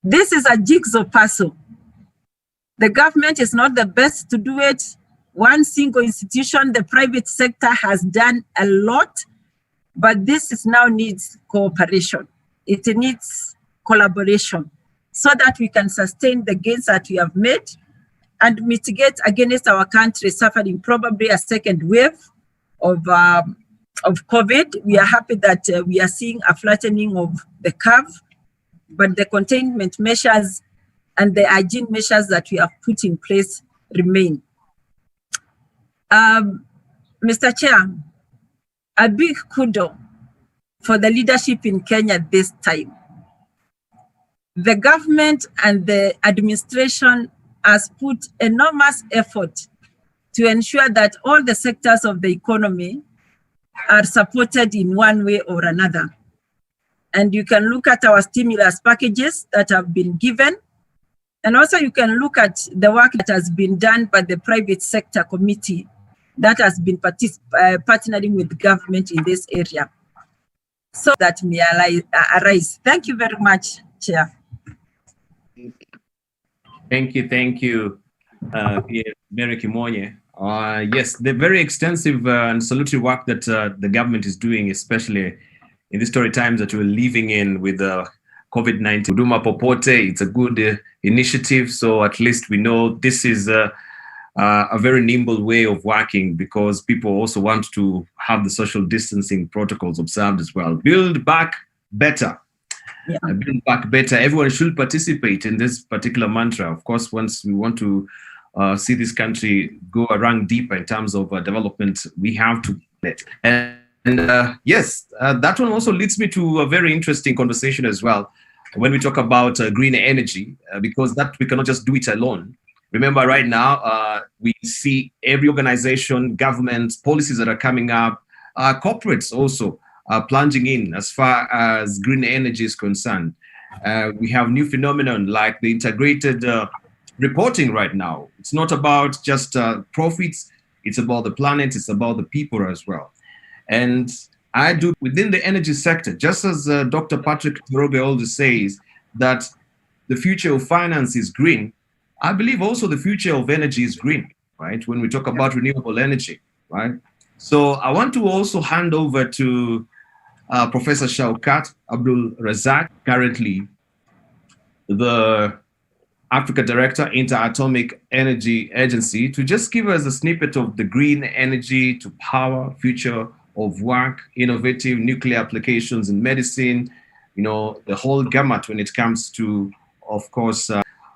This is a jigsaw puzzle. The government is not the best to do it. One single institution, the private sector has done a lot, but this now needs cooperation. It needs collaboration so that we can sustain the gains that we have made and mitigate against our country suffering probably a second wave of COVID. We are happy that we are seeing a flattening of the curve, but the containment measures and the hygiene measures that we have put in place remain. Mr. Chair, a big kudo for the leadership in Kenya this time. The government and the administration has put enormous effort to ensure that all the sectors of the economy are supported in one way or another. And you can look at our stimulus packages that have been given. And also you can look at the work that has been done by the private sector committee that has been partnering with the government in this area. So that may arise. Thank you very much, Chair. Thank you, Mary Kimonye. Yes, the very extensive and salutary work that the government is doing, especially in these story times that we're living in with COVID-19. Huduma Popote, it's a good initiative. So at least we know this is a very nimble way of working because people also want to have the social distancing protocols observed as well. Build back better. Yeah. Build back better. Everyone should participate in this particular mantra. Of course, once we want to see this country go a rank deeper in terms of development, we have to let. And yes, that one also leads me to a very interesting conversation as well when we talk about green energy, because that we cannot just do it alone. Remember, right now, we see every organization, governments, policies that are coming up, corporates also plunging in as far as green energy is concerned. We have new phenomenon like the integrated reporting right now. It's not about just profits, it's about the planet, it's about the people as well. And I do within the energy sector, just as Dr. Patrick Torobe always says that the future of finance is green, I believe also the future of energy is green, right? When we talk about renewable energy, right? So I want to also hand over to Professor Shaukat Abdul Razak, currently the Africa Director, Interatomic Energy Agency, to just give us a snippet of the green energy to power future of work, innovative nuclear applications in medicine, you know, the whole gamut when it comes to, of course,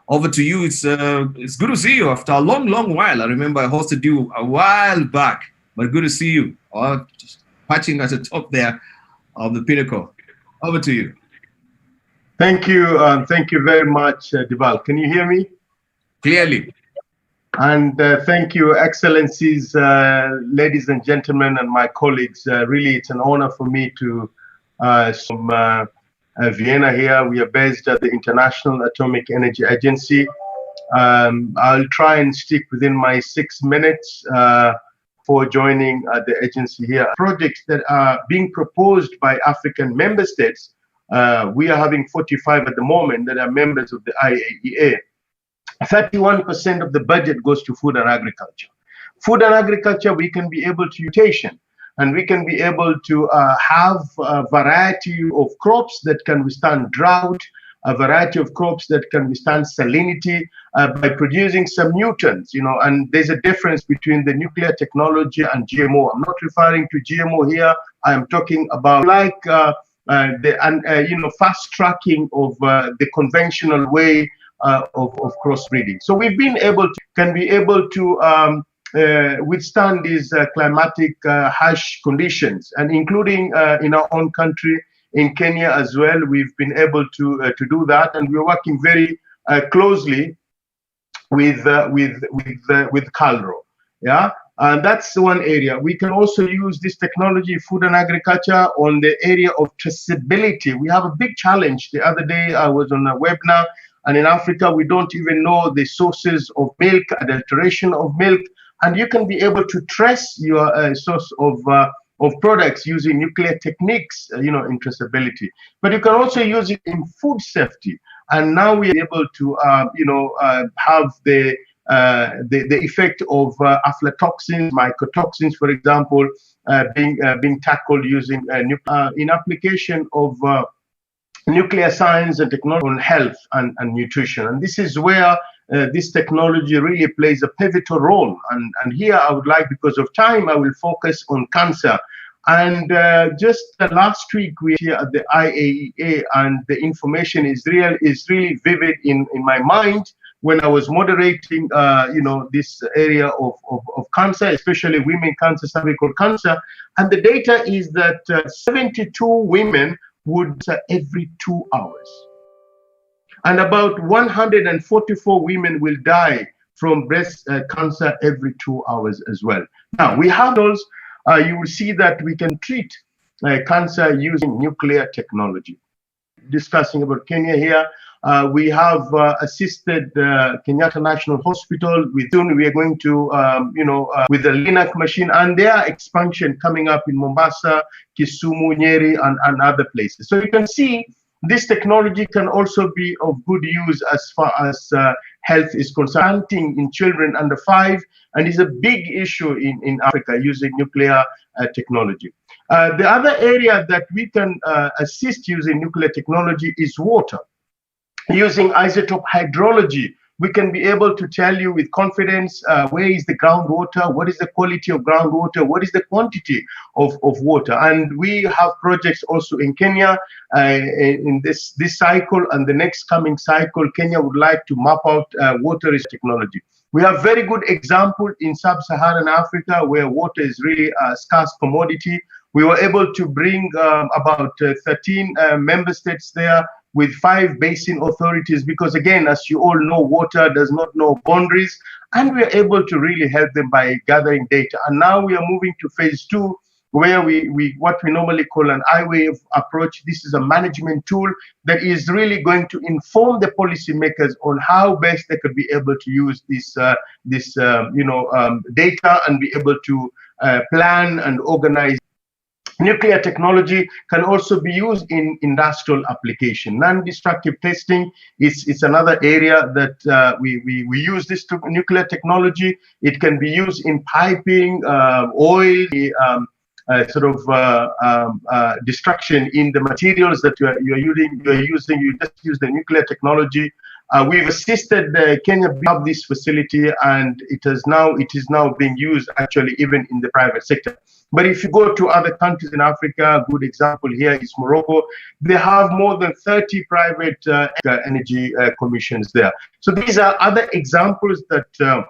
over to you. It's good to see you after a long, long while. I remember I hosted you a while back, but good to see you. Just patching at the top there of the pinnacle. Over to you. Thank you. Thank you very much, Dibal. Can you hear me? Clearly. And thank you, Excellencies, ladies and gentlemen, and my colleagues. Really, it's an honor for me to from Vienna here. We are based at the International Atomic Energy Agency. I'll try and stick within my 6 minutes for joining the agency here. Projects that are being proposed by African member states. We are having 45 at the moment that are members of the IAEA. 31% of the budget goes to food and agriculture. Food and agriculture, we can be able to mutation, and we can be able to have a variety of crops that can withstand drought, a variety of crops that can withstand salinity by producing some nutrients, you know, and there's a difference between the nuclear technology and GMO. I'm not referring to GMO here. I'm talking about like you know, fast tracking of the conventional way of crossbreeding. So we've been able to, can be able to withstand these climatic harsh conditions, and including in our own country, in Kenya as well, we've been able to do that, and we're working very closely with CalRO. Yeah, and that's one area. We can also use this technology, food and agriculture, on the area of traceability. We have a big challenge. The other day I was on a webinar, and in Africa we don't even know the sources of milk, adulteration of milk, and you can be able to trace your source of products using nuclear techniques, you know, in traceability. But you can also use it in food safety. and now we are able to, have the effect of aflatoxins, mycotoxins, for example, being tackled using in application of nuclear science and technology on health and nutrition. And this is where this technology really plays a pivotal role. And here I would like, because of time, I will focus on cancer. And just last week we were at the IAEA, and the information is really vivid in my mind when I was moderating, this area of cancer, especially women cancer, cervical cancer. And the data is that 72 women would every 2 hours. And about 144 women will die from breast cancer every 2 hours as well. Now, we have those, you will see that we can treat cancer using nuclear technology. Discussing about Kenya here, we have assisted Kenyatta National Hospital. Soon we are going to, with the LINAC machine, and their expansion coming up in Mombasa, Kisumu, Nyeri, and other places. So you can see this technology can also be of good use as far as health is concerned. Stunting in children under 5, and is a big issue in Africa using nuclear technology. The other area that we can assist using nuclear technology is water. Using isotope hydrology, we can be able to tell you with confidence where is the groundwater, what is the quality of groundwater, what is the quantity of water. And we have projects also in Kenya in this cycle and the next coming cycle. Kenya would like to map out water is technology. We have very good example in sub-Saharan Africa where water is really a scarce commodity. We were able to bring about 13 member states there with 5 basin authorities, because again, as you all know, water does not know boundaries, and we are able to really help them by gathering data. And now we are moving to phase 2, where what we normally call an IAEA approach. This is a management tool that is really going to inform the policymakers on how best they could be able to use this data and be able to plan and organize. Nuclear technology can also be used in industrial application. Non-destructive testing is another area that we use this nuclear technology. It can be used in piping, oil, destruction in the materials that you are using. You just use the nuclear technology. We've assisted Kenya build this facility, and it is now being used actually even in the private sector. But if you go to other countries in Africa, a good example here is Morocco. They have more than 30 private energy commissions there. So these are other examples that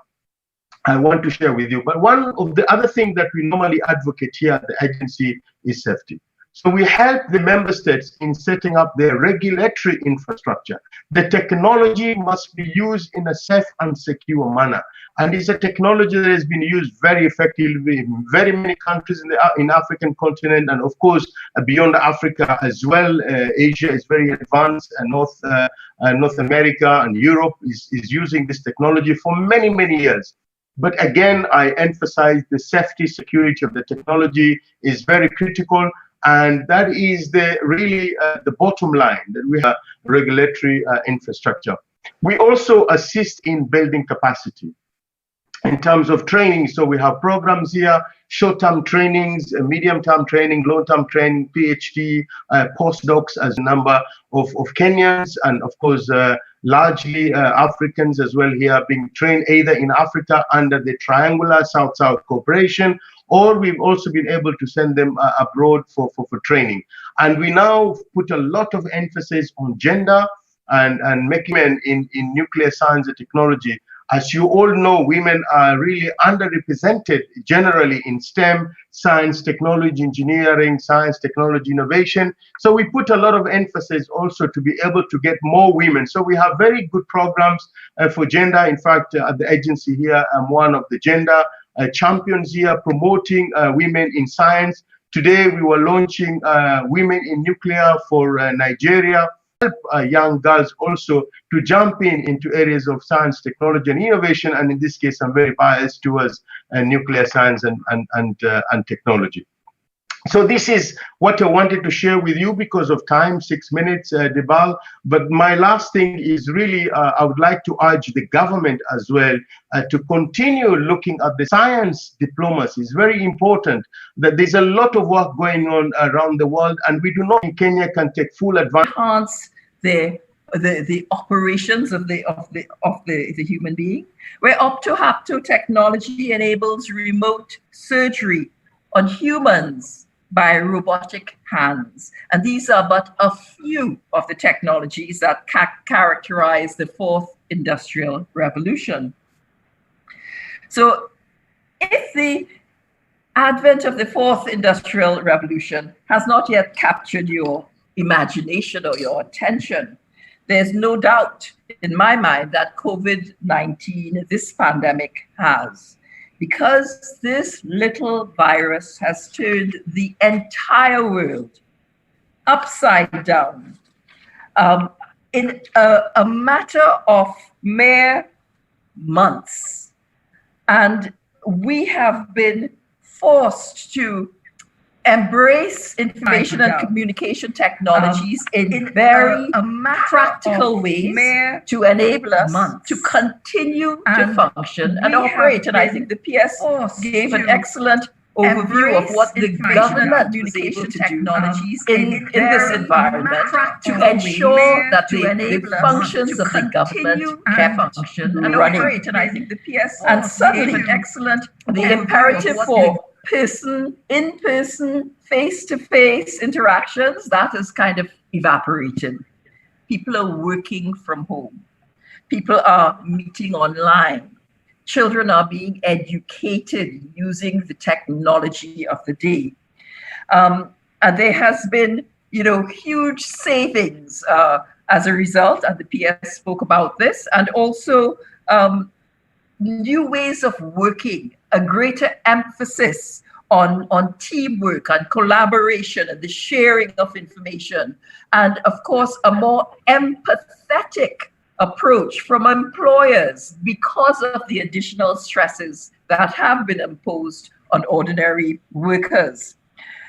I want to share with you. But one of the other things that we normally advocate here at the agency is safety. So we help the member states in setting up their regulatory infrastructure. The technology must be used in a safe and secure manner. And it's a technology that has been used very effectively in very many countries in the African continent, and of course beyond Africa as well. Asia is very advanced, and North America and Europe is using this technology for many, many years. But again, I emphasize the safety, security of the technology is very critical. And that is really the bottom line, that we have regulatory infrastructure. We also assist in building capacity in terms of training. So we have programs here, short-term trainings, medium-term training, long-term training, PhD, postdocs as a number of Kenyans, and of course, largely Africans as well here being trained either in Africa under the triangular South-South cooperation, or we've also been able to send them abroad for training. And we now put a lot of emphasis on gender and making men in nuclear science and technology. As you all know, women are really underrepresented generally in STEM, science, technology, engineering, science, technology, innovation. So we put a lot of emphasis also to be able to get more women. So we have very good programs for gender. In fact, at the agency here, I'm one of the gender champions here, promoting women in science. Today, we were launching Women in Nuclear for Nigeria. Help young girls also to jump into areas of science, technology, and innovation. And in this case, I'm very biased towards nuclear science and technology. So this is what I wanted to share with you because of time, 6 minutes, Debal. But my last thing is really, I would like to urge the government as well to continue looking at the science diplomacy. It's very important that there's a lot of work going on around the world, and we do not in Kenya can take full advantage. Enhance the operations of the human being, where opto-hapto technology enables remote surgery on humans by robotic hands. And these are but a few of the technologies that characterize the fourth industrial revolution. So if the advent of the fourth industrial revolution has not yet captured your imagination or your attention, there's no doubt in my mind that COVID-19, this pandemic, has. Because this little virus has turned the entire world upside down in a matter of mere months. And we have been forced to embrace information and communication technologies in very practical ways to enable us to continue to function and operate. And I think the PS gave an excellent overview of what the government was able to do in this environment to ensure that the functions of the government kept function and running. And I think the PS and suddenly the imperative for in-person, face-to-face interactions, that is kind of evaporating. People are working from home. People are meeting online. Children are being educated using the technology of the day. And there has been, huge savings as a result, and the PS spoke about this, and also new ways of working, a greater emphasis on teamwork and collaboration and the sharing of information, and of course a more empathetic approach from employers because of the additional stresses that have been imposed on ordinary workers.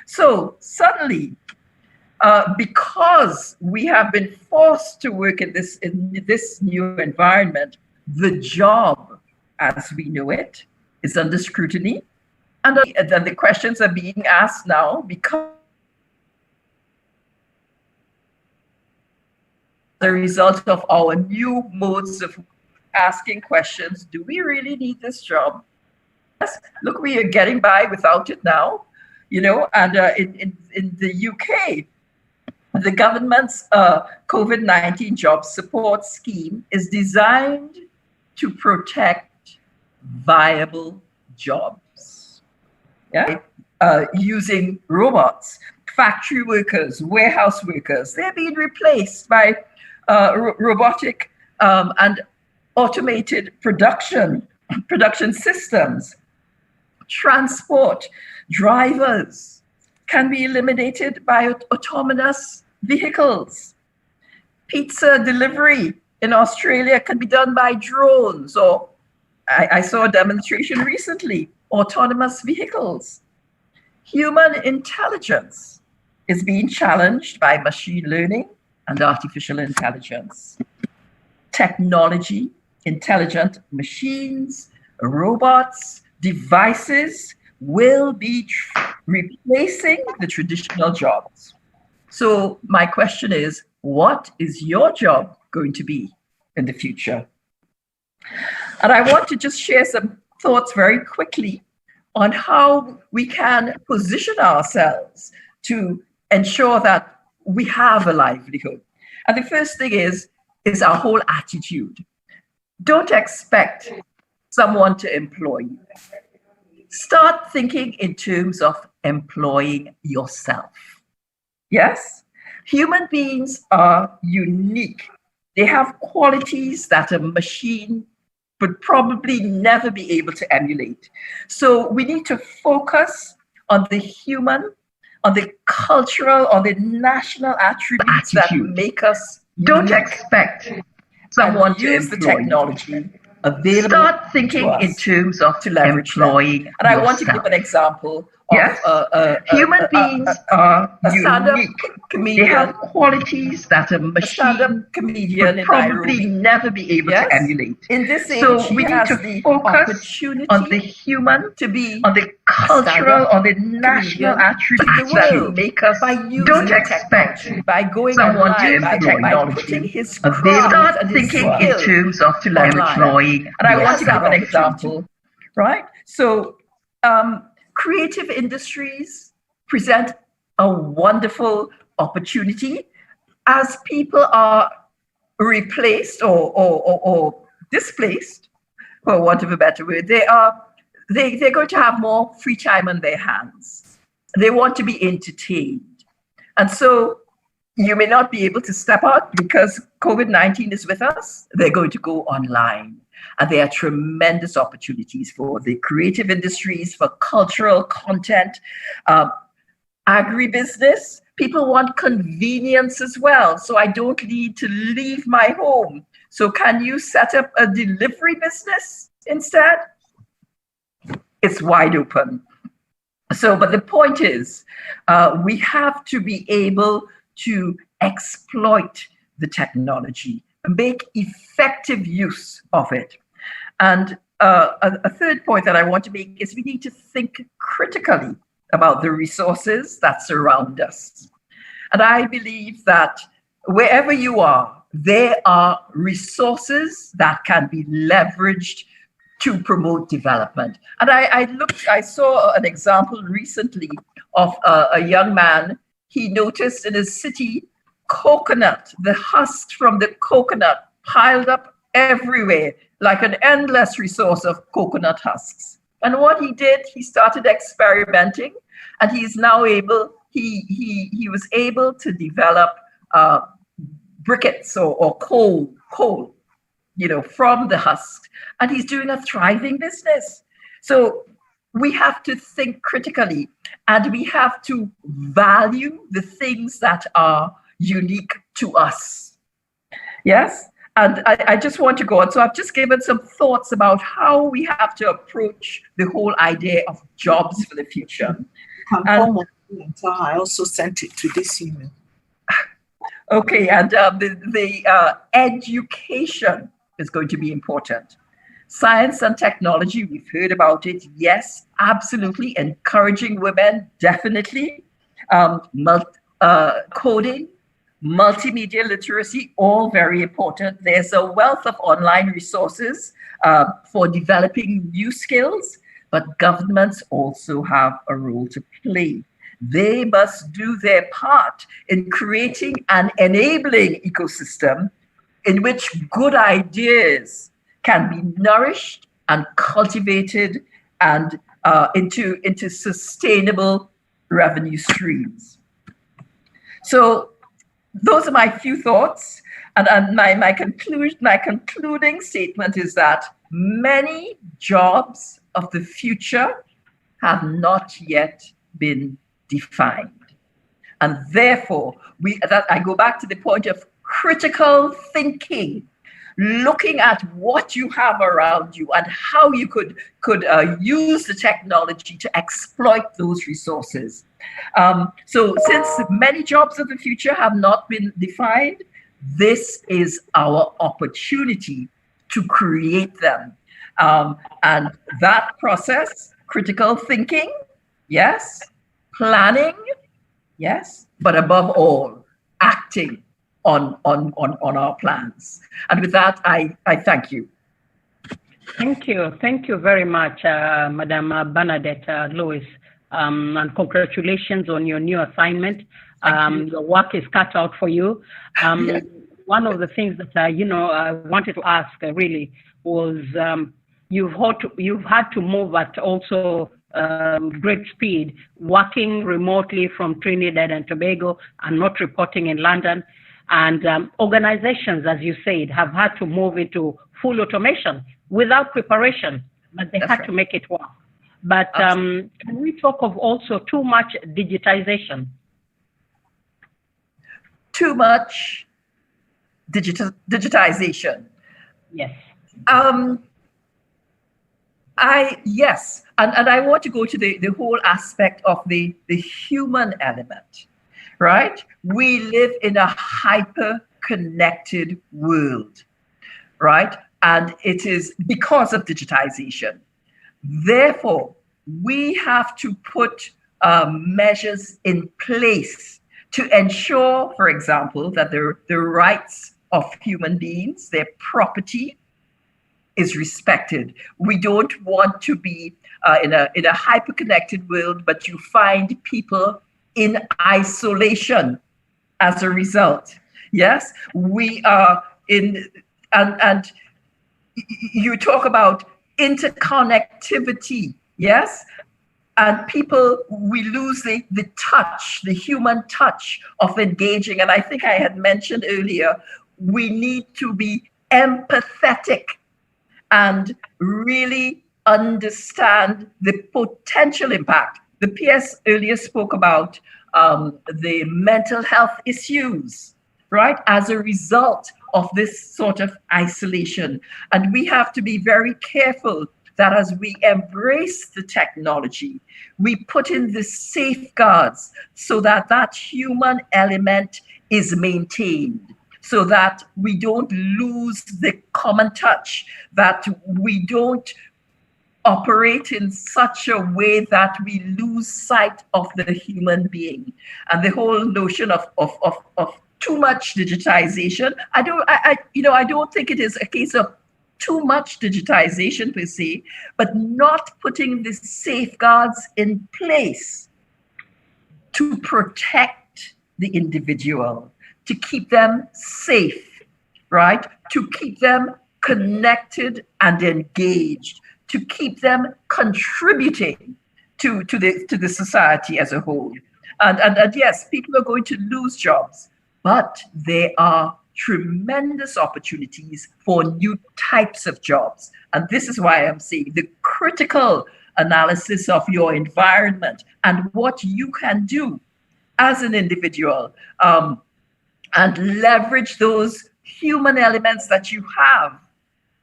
So suddenly, because we have been forced to work in this new environment, the job as we know it is under scrutiny, and the questions are being asked now because the result of our new modes of asking questions. Do we really need this job? Yes, look, we are getting by without it now, and in the UK, the government's COVID-19 job support scheme is designed to protect viable jobs, using robots. Factory workers, warehouse workers, they're being replaced by robotic and automated production systems. Transport drivers can be eliminated by autonomous vehicles. Pizza delivery in Australia can be done by drones, or I saw a demonstration recently, autonomous vehicles. Human intelligence is being challenged by machine learning and artificial intelligence. Technology, intelligent machines, robots, devices will be replacing the traditional jobs. So my question is, what is your job going to be in the future? And I want to just share some thoughts very quickly on how we can position ourselves to ensure that we have a livelihood. And the first thing is our whole attitude. Don't expect someone to employ you. Start thinking in terms of employing yourself. Yes, human beings are unique. They have qualities that a machine would probably never be able to emulate. So we need to focus on the human, on the cultural, on the national attributes that make us unique. Don't expect someone to use the technology available. Start thinking in terms of to leverage employing. And I want to give an example Yes. Human beings are unique. Comedian. They have qualities that a machine comedian would probably never be able to emulate. In this age, so we need to focus on the human, to be on the cultural, on the national attributes that make us. Don't expect someone to employ technology. They start thinking in terms of employing. And I want to give an example. Right? So creative industries present a wonderful opportunity as people are replaced or displaced, for want of a better word. They're going to have more free time on their hands. They want to be entertained. And so you may not be able to step out because COVID-19 is with us. They're going to go online. And there are tremendous opportunities for the creative industries, for cultural content, agribusiness. People want convenience as well. So I don't need to leave my home. So can you set up a delivery business instead? It's wide open. So, but the point is, we have to be able to exploit the technology, make effective use of it. And a third point that I want to make is we need to think critically about the resources that surround us. And I believe that wherever you are, there are resources that can be leveraged to promote development. And I saw an example recently of a young man. He noticed in his city, coconut, the husks from the coconut piled up everywhere, like an endless resource of coconut husks. And what he did, he started experimenting, and he's now able, he was able to develop briquettes or coal, from the husks, and he's doing a thriving business. So we have to think critically, and we have to value the things that are unique to us. Yes? And I just want to go on. So I've just given some thoughts about how we have to approach the whole idea of jobs for the future. I also sent it to this email. Okay, and the education is going to be important. Science and technology, we've heard about it. Yes, absolutely. Encouraging women, definitely. Coding, multimedia literacy, all very important. There's a wealth of online resources for developing new skills, but governments also have a role to play. They must do their part in creating an enabling ecosystem in which good ideas can be nourished and cultivated and into sustainable revenue streams. So those are my few thoughts. And my concluding statement is that many jobs of the future have not yet been defined. And therefore, I go back to the point of critical thinking, looking at what you have around you and how you could use the technology to exploit those resources. So since many jobs of the future have not been defined, this is our opportunity to create them. And that process, critical thinking, yes, planning, yes, but above all, acting on our plans. And with that, I thank you. Thank you. Thank you very much, Madam Bernadette Lewis. And congratulations on your new assignment. Your work is cut out for you. One of the things that I wanted to ask really was you've had to move at also great speed, working remotely from Trinidad and Tobago and not reporting in London. And organizations, as you said, have had to move into full automation without preparation, but they had to make it work. But can we talk of also too much digitization? Too much digitization. Yes. Yes, and I want to go to the whole aspect of the human element, right? We live in a hyper-connected world, right? And it is because of digitization. Therefore, we have to put measures in place to ensure, for example, that the rights of human beings, their property, is respected. We don't want to be in a hyper-connected world, but you find people in isolation as a result. Yes, we are in, and you talk about interconnectivity, yes? And people, we lose the touch, the human touch of engaging. And I think I had mentioned earlier, we need to be empathetic and really understand the potential impact. The PS earlier spoke about the mental health issues, right, as a result of this sort of isolation. And we have to be very careful that as we embrace the technology, we put in the safeguards so that that human element is maintained, so that we don't lose the common touch, that we don't operate in such a way that we lose sight of the human being. And the whole notion of too much digitization, I don't think it is a case of too much digitization per se, but not putting the safeguards in place to protect the individual, to keep them safe, right? To keep them connected and engaged, to keep them contributing to the society as a whole. And yes, people are going to lose jobs, but there are tremendous opportunities for new types of jobs. And this is why I'm saying the critical analysis of your environment and what you can do as an individual, and leverage those human elements that you have.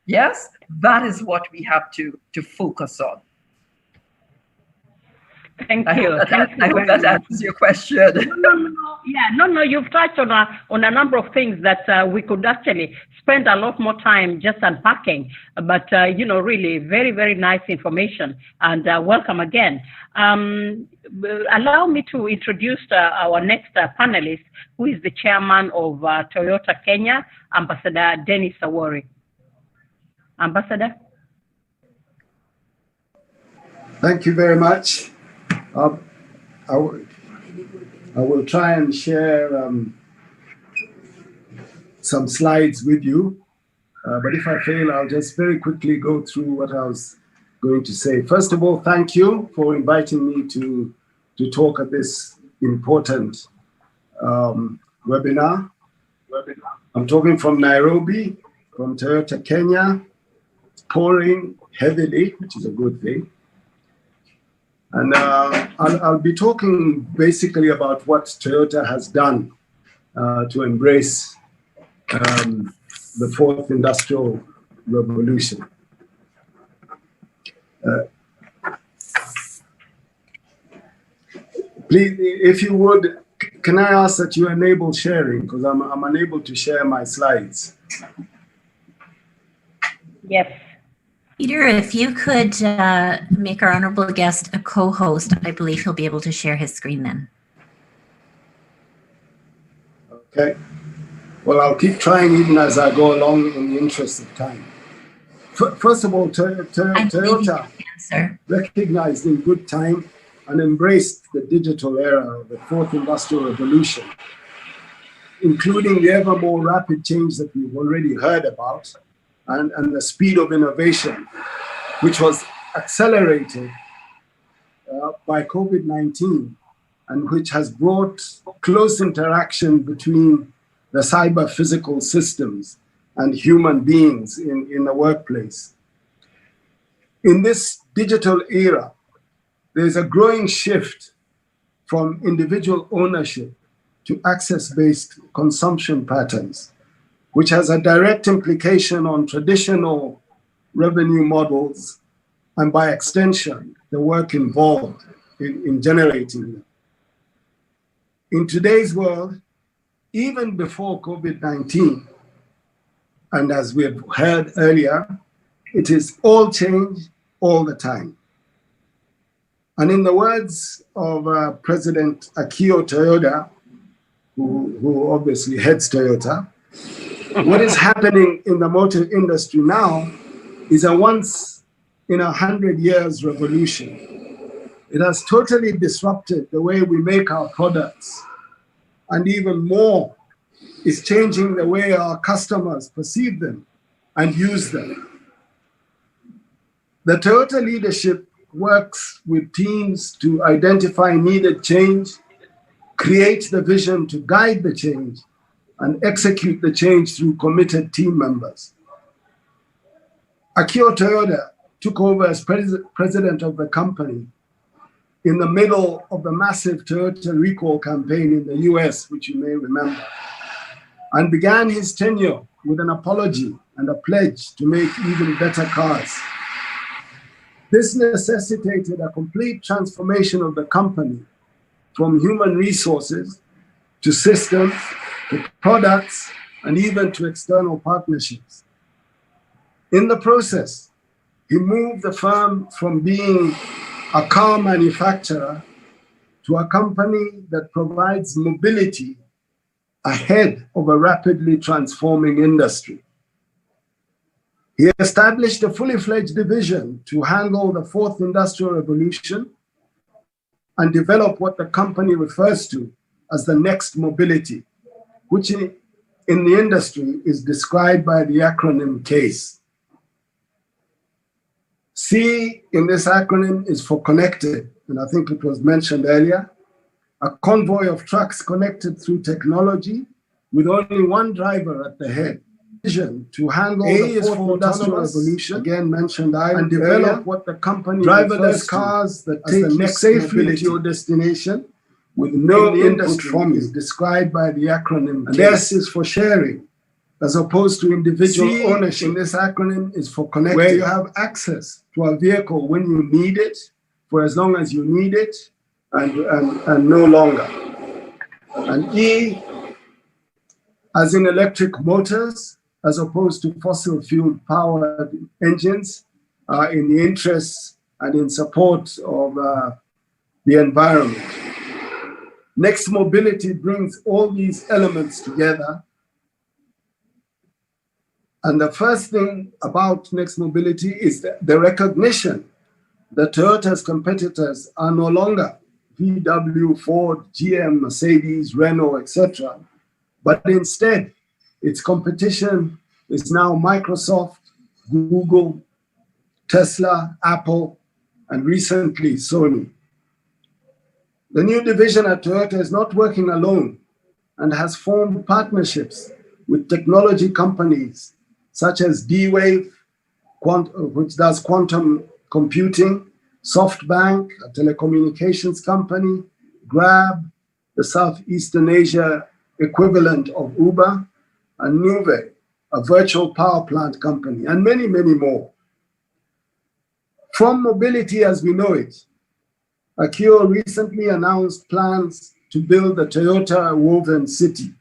Yes, that is what we have to focus on. Thank you. I hope that answers your question. No, you've touched on a number of things that we could actually spend a lot more time just unpacking, but really very, very nice information, and welcome again. Allow me to introduce our next panelist, who is the chairman of Toyota Kenya, Ambassador Dennis Awori. Ambassador. Thank you very much. I will try and share some slides with you, but if I fail, I'll just very quickly go through what I was going to say. First of all, thank you for inviting me to talk at this important webinar. I'm talking from Nairobi, from Toyota Kenya. It's pouring heavily, which is a good thing. And I'll be talking basically about what Toyota has done to embrace the fourth industrial revolution. Please, if you would, can I ask that you enable sharing, because I'm unable to share my slides. Yes. Peter, if you could make our honorable guest a co-host, I believe he'll be able to share his screen then. Okay. Well, I'll keep trying even as I go along in the interest of time. First of all, Toyota recognized in good time and embraced the digital era of the fourth industrial revolution, including the ever more rapid change that we've already heard about, and the speed of innovation, which was accelerated by COVID-19, and which has brought close interaction between the cyber-physical systems and human beings in the workplace. In this digital era, there's a growing shift from individual ownership to access-based consumption patterns, which has a direct implication on traditional revenue models and by extension, the work involved in generating them. In today's world, even before COVID-19, and as we have heard earlier, it is all change all the time. And in the words of President Akio Toyoda, who obviously heads Toyota, what is happening in the motor industry now is a once in 100 years revolution. It has totally disrupted the way we make our products, and even more, is changing the way our customers perceive them and use them. The Toyota leadership works with teams to identify needed change, create the vision to guide the change, and execute the change through committed team members. Akio Toyoda took over as president of the company in the middle of the massive Toyota recall campaign in the US, which you may remember, and began his tenure with an apology and a pledge to make even better cars. This necessitated a complete transformation of the company from human resources to systems, to products, and even to external partnerships. In the process, he moved the firm from being a car manufacturer to a company that provides mobility ahead of a rapidly transforming industry. He established a fully fledged division to handle the fourth industrial revolution and develop what the company refers to as the next mobility, which in the industry is described by the acronym CASE. C in this acronym is for connected, and I think it was mentioned earlier, a convoy of trucks connected through technology with only one driver at the head. Vision to handle the fourth industrial revolution, again mentioned and develop earlier, what the company driverless cars that take the next safely to your destination with no input from you, is described by the acronym. And S is for sharing, as opposed to individual ownership. In this acronym is for connected, where you have access to a vehicle when you need it, for as long as you need it, and no longer. And E, as in electric motors, as opposed to fossil fuel powered engines, in the interests and in support of the environment. Next Mobility brings all these elements together. And the first thing about Next Mobility is the recognition that Toyota's competitors are no longer VW, Ford, GM, Mercedes, Renault, etc. But instead, its competition is now Microsoft, Google, Tesla, Apple, and recently Sony. The new division at Toyota is not working alone and has formed partnerships with technology companies such as D-Wave, which does quantum computing, SoftBank, a telecommunications company, Grab, the Southeastern Asia equivalent of Uber, and Nuvve, a virtual power plant company, and many, many more. From mobility as we know it, Akio recently announced plans to build the Toyota Woven City.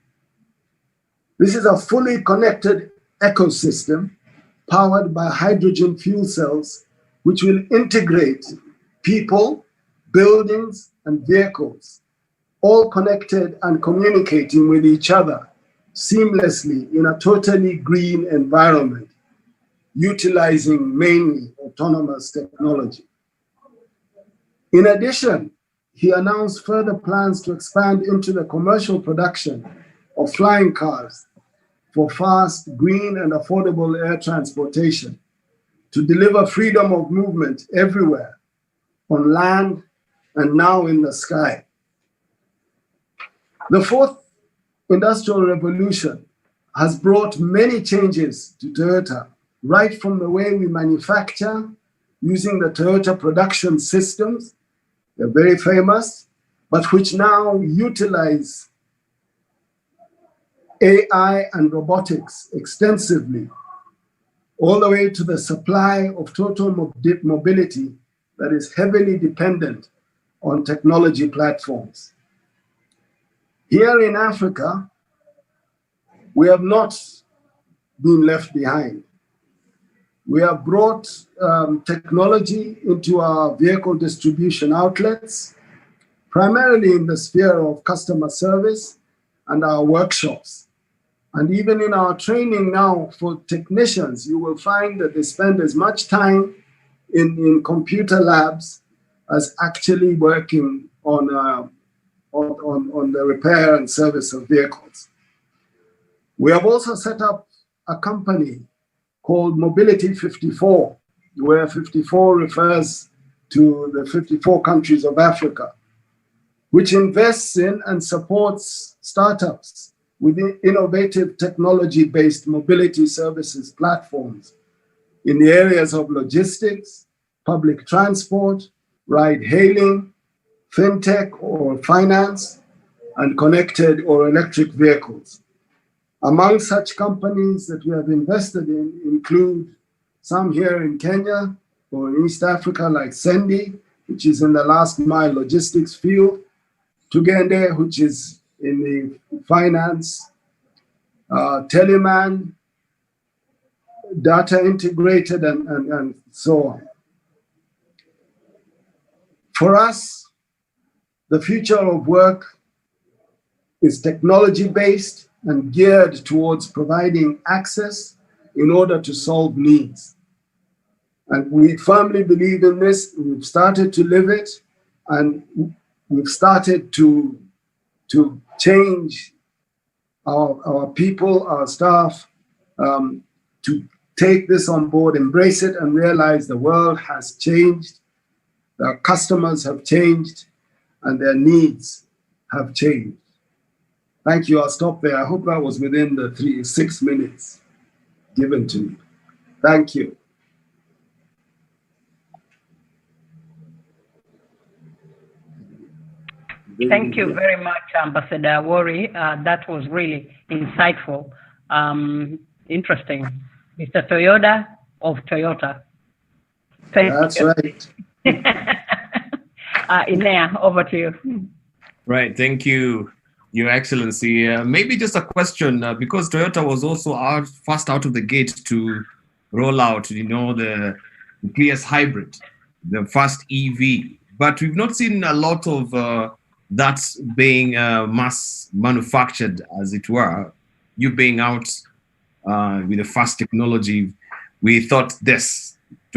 This is a fully connected ecosystem powered by hydrogen fuel cells, which will integrate people, buildings, and vehicles, all connected and communicating with each other seamlessly in a totally green environment, utilizing mainly autonomous technology. In addition, he announced further plans to expand into the commercial production of flying cars for fast, green, and affordable air transportation to deliver freedom of movement everywhere, on land and now in the sky. The fourth industrial revolution has brought many changes to Toyota, right from the way we manufacture using the Toyota production systems. They're very famous, but which now utilize AI and robotics extensively, all the way to the supply of total mobility that is heavily dependent on technology platforms. Here in Africa, we have not been left behind. We have brought technology into our vehicle distribution outlets, primarily in the sphere of customer service and our workshops. And even in our training now for technicians, you will find that they spend as much time in computer labs as actually working on the repair and service of vehicles. We have also set up a company called Mobility 54, where 54 refers to the 54 countries of Africa, which invests in and supports startups with innovative technology-based mobility services platforms in the areas of logistics, public transport, ride-hailing, fintech or finance, and connected or electric vehicles. Among such companies that we have invested in include some here in Kenya or in East Africa, like Sendi, which is in the last mile logistics field, Tugende, which is in the finance, Teleman, data integrated, and so on. For us, the future of work is technology-based and geared towards providing access in order to solve needs. And we firmly believe in this. We've started to live it, and we've started to change our people, our staff, to take this on board, embrace it, and realize the world has changed, their customers have changed, and their needs have changed. Thank you. I'll stop there. I hope that was within the 6 minutes given to me. Thank you. Thank you very much, Ambassador Worry. That was really insightful, interesting. Mr. Toyoda of Toyota. That's right. Inea, over to you. Right. Thank you, Your Excellency. Maybe just a question, because Toyota was also first out of the gate to roll out, the Prius hybrid, the first EV. But we've not seen a lot of that being mass manufactured, as it were. You being out with the first technology, we thought this